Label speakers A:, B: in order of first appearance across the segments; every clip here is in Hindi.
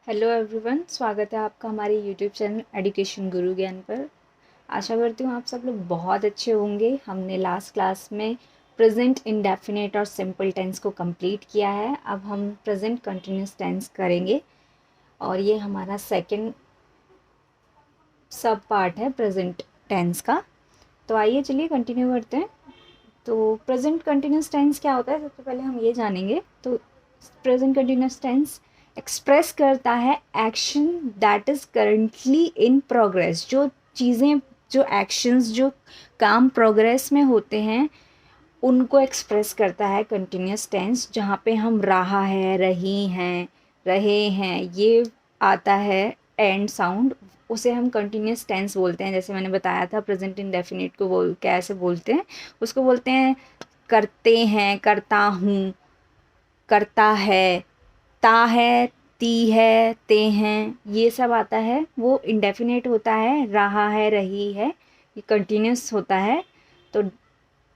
A: हेलो एवरीवन, स्वागत है आपका हमारे यूट्यूब चैनल एजुकेशन गुरु ज्ञान पर। आशा करती हूँ आप सब लोग बहुत अच्छे होंगे। हमने लास्ट क्लास में प्रेजेंट इंडेफिनिट और सिंपल टेंस को कंप्लीट किया है। अब हम प्रेजेंट कंटिन्यूस टेंस करेंगे और ये हमारा सेकंड सब पार्ट है प्रेजेंट टेंस का। तो आइए चलिए कंटिन्यू करते हैं। तो प्रेजेंट कंटिन्यूस टेंस क्या होता है, सबसे पहले हम ये जानेंगे। तो प्रेजेंट कंटिन्यूस टेंस एक्सप्रेस करता है action that is currently in progress. जो चीज़ें, जो एक्शंस, जो काम प्रोग्रेस में होते हैं उनको एक्सप्रेस करता है कंटिन्यूस टेंस। जहाँ पे हम रहा है, रही हैं, रहे हैं, ये आता है एंड साउंड, उसे हम कंटिन्यूस टेंस बोलते हैं। जैसे मैंने बताया था प्रेजेंट इंडेफिनिट को कैसे बोलते हैं, उसको बोलते हैं करते हैं, करता हूँ, करता है, ता है, ती है, ते हैं, ये सब आता है। वो इंडेफिनेट होता है। रहा है, रही है, ये कंटिन्यूस होता है। तो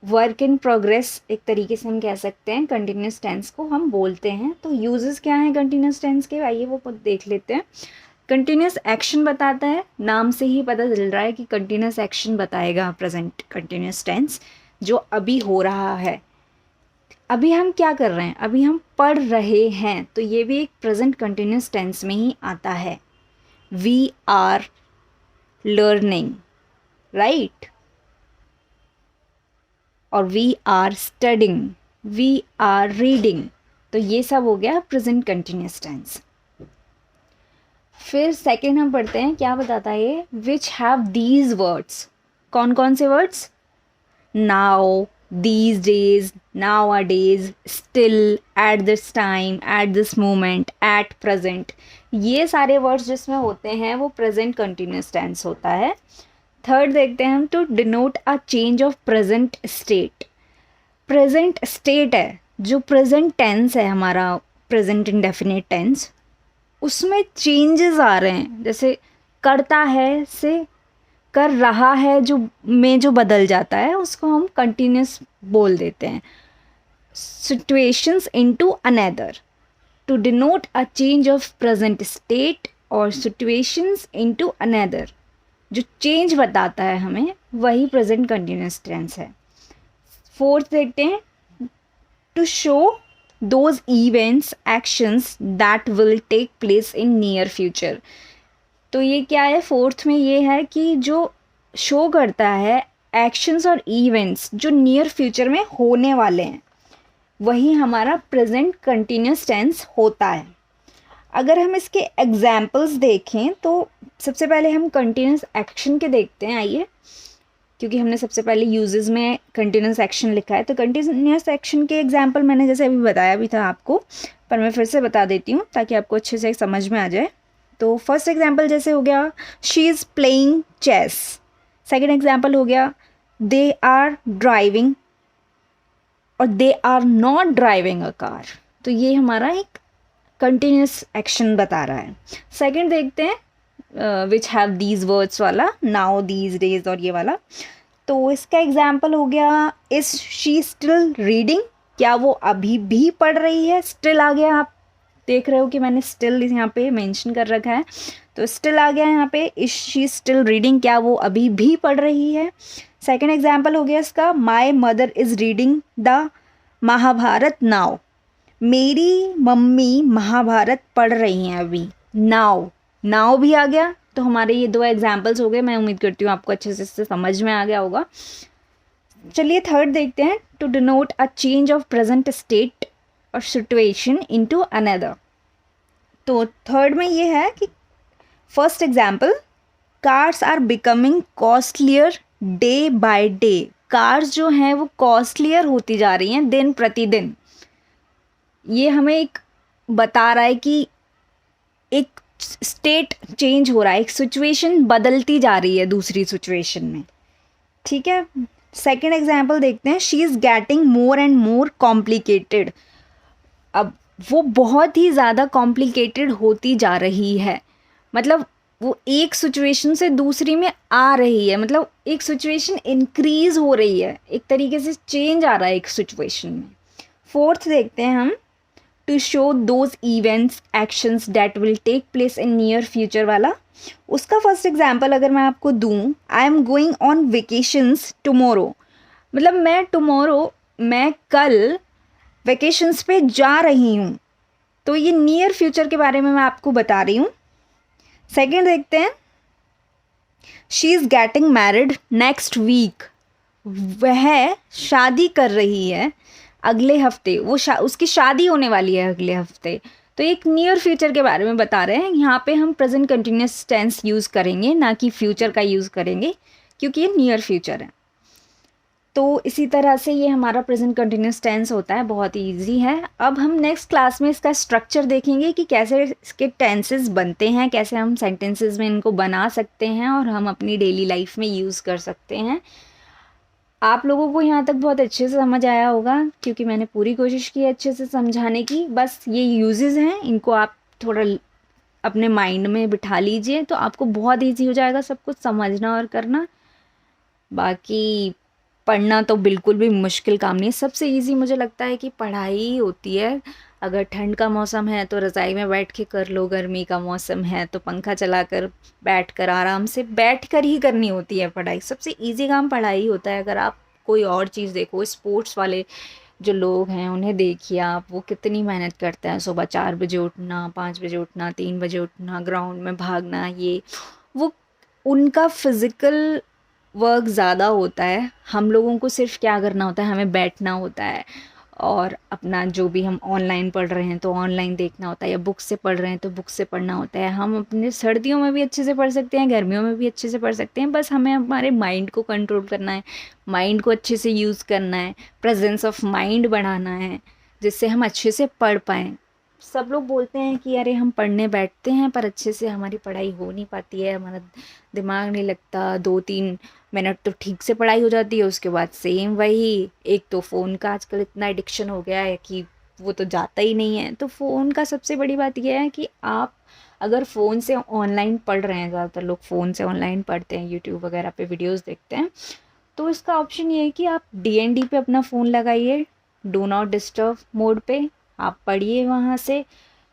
A: वर्क इन प्रोग्रेस एक तरीके से हम कह सकते हैं कंटिन्यूस टेंस को हम बोलते हैं। तो यूजेस क्या हैं कंटिन्यूस टेंस के, आइए वो देख लेते हैं। कंटिन्यूस एक्शन बताता है, नाम से ही पता चल रहा है कि कंटिन्यूस एक्शन बताएगा प्रेजेंट कंटिन्यूस टेंस, जो अभी हो रहा है। अभी हम क्या कर रहे हैं, अभी हम पढ़ रहे हैं, तो ये भी एक प्रेजेंट कंटिन्यूस टेंस में ही आता है। वी आर लर्निंग, राइट, और we are studying, we are reading, तो ये सब हो गया प्रेजेंट कंटिन्यूस टेंस। फिर सेकेंड हम पढ़ते हैं, क्या बताता है ये, विच हैव दीज वर्ड्स। कौन कौन से words, now, these days, nowadays, still, at this time, at this moment, at present, ये सारे वर्ड्स जिसमें होते हैं वो प्रेजेंट कंटिन्यूस टेंस होता है। थर्ड देखते हैं हम, to denote a change of present state. Present state है, जो प्रेजेंट टेंस है हमारा, प्रेजेंट इंडेफिनिट टेंस, उसमें चेंजेस आ रहे हैं। जैसे करता है से कर रहा है, जो में जो बदल जाता है उसको हम कंटिन्यूस बोल देते हैं। Situations into another, to denote a change of present state और सिचुएशंस इनटू अनदर, जो चेंज बताता है हमें, वही प्रेजेंट कंटिन्यूस टेंस है। फोर्थ देखते हैं, to show those events actions that will take place in near future. तो ये क्या है, फोर्थ में ये है कि जो शो करता है एक्शंस और इवेंट्स जो नियर फ्यूचर में होने वाले हैं, वही हमारा प्रेजेंट कंटिन्यूस टेंस होता है। अगर हम इसके एग्जाम्पल्स देखें तो सबसे पहले हम कंटिन्यूस एक्शन के देखते हैं, आइए, क्योंकि हमने सबसे पहले यूजेस में कंटिन्यूस एक्शन लिखा है। तो कंटिन्यूस एक्शन के एग्जाम्पल मैंने जैसे अभी बताया भी था आपको, पर मैं फिर से बता देती हूँ ताकि आपको अच्छे से समझ में आ जाए। तो फर्स्ट एग्जाम्पल जैसे हो गया, she is playing chess. Second example हो गया, दे आर ड्राइविंग, और they are not driving a car. तो ये हमारा एक कंटिन्यूस एक्शन बता रहा है। सेकेंड देखते हैं, विच हैव दीज वर्ड्स वाला, नाउ, दीज डेज और ये वाला। तो इसका एग्जाम्पल हो गया, इज शी स्टिल रीडिंग, क्या वो अभी भी पढ़ रही है। स्टिल आ गया, आप देख रहे हो कि मैंने स्टिल यहाँ पे मेंशन कर रखा है, तो स्टिल आ गया यहाँ पे। इज शी स्टिल रीडिंग, क्या वो अभी भी पढ़ रही है। सेकेंड एग्जाम्पल हो गया इसका, my mother is reading the Mahabharata now, मेरी मम्मी महाभारत पढ़ रही हैं अभी। नाउ, नाउ भी आ गया। तो हमारे ये दो एग्जाम्पल्स हो गए। मैं उम्मीद करती हूँ आपको अच्छे से इससे समझ में आ गया होगा। चलिए थर्ड देखते हैं, to denote a change of present state और सिचुएशन इनटू अनदर। तो थर्ड में ये है कि first example, cars are becoming costlier day by day. Cars जो हैं वो कॉस्टलियर होती जा रही हैं दिन प्रतिदिन। ये हमें एक बता रहा है कि एक स्टेट चेंज हो रहा है, एक सिचुएशन बदलती जा रही है दूसरी सिचुएशन में, ठीक है। सेकेंड एग्जाम्पल देखते हैं, she is getting more and more complicated. अब वो बहुत ही ज़्यादा कॉम्प्लिकेटेड होती जा रही है, मतलब वो एक सिचुएशन से दूसरी में आ रही है, मतलब एक सिचुएशन इंक्रीज हो रही है, एक तरीके से चेंज आ रहा है एक सिचुएशन में। फोर्थ देखते हैं हम, to show those events actions that will take place in near future वाला, उसका फर्स्ट एग्जाम्पल अगर मैं आपको दूँ, I am going on vacations tomorrow, मतलब मैं कल वेकेशंस पे जा रही हूँ, तो ये नियर फ्यूचर के बारे में मैं आपको बता रही हूँ। सेकेंड देखते हैं, she is getting married next week, वह शादी कर रही है अगले हफ्ते, उसकी शादी होने वाली है अगले हफ्ते। तो एक नियर फ्यूचर के बारे में बता रहे हैं। यहाँ पे हम प्रेजेंट कंटिन्यूस टेंस यूज़ करेंगे, ना कि फ्यूचर का यूज़ करेंगे, क्योंकि ये नियर फ्यूचर है। तो इसी तरह से ये हमारा प्रेजेंट कंटिन्यूस टेंस होता है, बहुत ही ईजी है। अब हम नेक्स्ट क्लास में इसका स्ट्रक्चर देखेंगे कि कैसे इसके टेंसेस बनते हैं, कैसे हम सेंटेंसेस में इनको बना सकते हैं और हम अपनी डेली लाइफ में यूज़ कर सकते हैं। आप लोगों को यहाँ तक बहुत अच्छे से समझ आया होगा, क्योंकि मैंने पूरी कोशिश की अच्छे से समझाने की। बस ये यूजेस हैं, इनको आप थोड़ा अपने माइंड में बिठा लीजिए, तो आपको बहुत ईजी हो जाएगा सब कुछ समझना और करना। बाकी पढ़ना तो बिल्कुल भी मुश्किल काम नहीं है, सबसे इजी मुझे लगता है कि पढ़ाई ही होती है। अगर ठंड का मौसम है तो रज़ाई में बैठ के कर लो, गर्मी का मौसम है तो पंखा चलाकर बैठ कर आराम से बैठ कर ही करनी होती है पढ़ाई। सबसे इजी काम पढ़ाई होता है। अगर आप कोई और चीज़ देखो, स्पोर्ट्स वाले जो लोग हैं उन्हें देखिए आप, वो कितनी मेहनत करते हैं, सुबह 4 बजे उठना, 5 बजे उठना, 3 बजे उठना, ग्राउंड में भागना, ये वो उनका फिज़िकल वर्क ज़्यादा होता है। हम लोगों को सिर्फ क्या करना होता है, हमें बैठना होता है और अपना जो भी हम ऑनलाइन पढ़ रहे हैं तो ऑनलाइन देखना होता है, या बुक से पढ़ रहे हैं तो बुक से पढ़ना होता है। हम अपने सर्दियों में भी अच्छे से पढ़ सकते हैं, गर्मियों में भी अच्छे से पढ़ सकते हैं, बस हमें हमारे माइंड को कंट्रोल करना है, माइंड को अच्छे से यूज़ करना है, प्रेजेंस ऑफ माइंड बढ़ाना है, जिससे हम अच्छे से पढ़ पाएँ। सब लोग बोलते हैं कि अरे हम पढ़ने बैठते हैं पर अच्छे से हमारी पढ़ाई हो नहीं पाती है, हमारा दिमाग नहीं लगता, 2-3 मिनट तो ठीक से पढ़ाई हो जाती है, उसके बाद सेम वही। एक तो फ़ोन का आजकल इतना एडिक्शन हो गया है कि वो तो जाता ही नहीं है। तो फ़ोन का सबसे बड़ी बात यह है कि आप अगर फ़ोन से ऑनलाइन पढ़ रहे हैं, ज़्यादातर लोग फ़ोन से ऑनलाइन पढ़ते हैं, यूट्यूब वगैरह पे वीडियोस देखते हैं, तो इसका ऑप्शन ये है कि आप DND पे अपना फ़ोन लगाइए, डू नॉट डिस्टर्ब मोड पे, आप पढ़िए वहाँ से।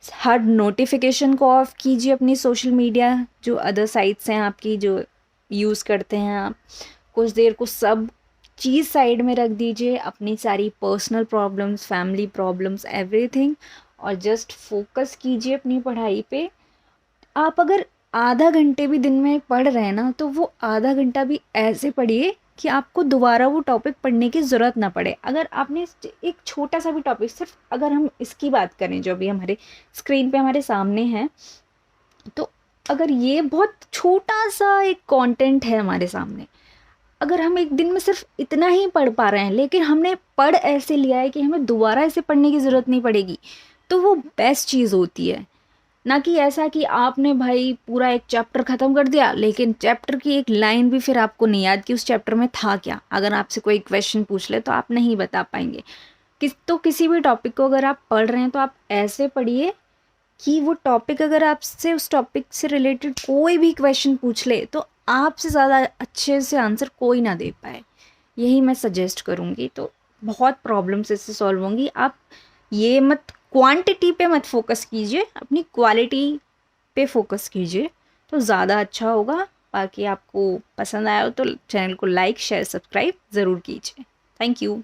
A: हर नोटिफिकेशन को ऑफ कीजिए, अपनी सोशल मीडिया जो अदर साइट्स हैं आपकी जो यूज़ करते हैं आप, कुछ देर को सब चीज़ साइड में रख दीजिए, अपनी सारी personal problems, family problems, everything, और जस्ट फोकस कीजिए अपनी पढ़ाई पे। आप अगर आधा घंटे भी दिन में पढ़ रहे हैं ना, तो वो आधा घंटा भी ऐसे पढ़िए कि आपको दोबारा वो टॉपिक पढ़ने की ज़रूरत ना पड़े। अगर आपने एक छोटा सा भी टॉपिक, सिर्फ अगर हम इसकी बात करें जो अभी हमारे स्क्रीन पे हमारे सामने है, तो अगर ये बहुत छोटा सा एक कंटेंट है हमारे सामने, अगर हम एक दिन में सिर्फ इतना ही पढ़ पा रहे हैं, लेकिन हमने पढ़ ऐसे लिया है कि हमें दोबारा ऐसे पढ़ने की ज़रूरत नहीं पड़ेगी, तो वो बेस्ट चीज़ होती है। ना कि ऐसा कि आपने भाई पूरा एक चैप्टर ख़त्म कर दिया, लेकिन चैप्टर की एक लाइन भी फिर आपको नहीं याद कि उस चैप्टर में था क्या। अगर आपसे कोई क्वेश्चन पूछ ले तो आप नहीं बता पाएंगे। किसी भी टॉपिक को अगर आप पढ़ रहे हैं तो आप ऐसे पढ़िए कि वो टॉपिक, अगर आपसे उस टॉपिक से रिलेटेड कोई भी क्वेश्चन पूछ ले तो आपसे ज़्यादा अच्छे से आंसर कोई ना दे पाए। यही मैं सजेस्ट करूँगी, तो बहुत प्रॉब्लम्स इससे सॉल्व होंगी। आप ये मत क्वांटिटी पे मत फोकस कीजिए, अपनी क्वालिटी पे फोकस कीजिए, तो ज़्यादा अच्छा होगा। बाकी आपको पसंद आया हो तो चैनल को लाइक, शेयर, सब्सक्राइब ज़रूर कीजिए। Thank you.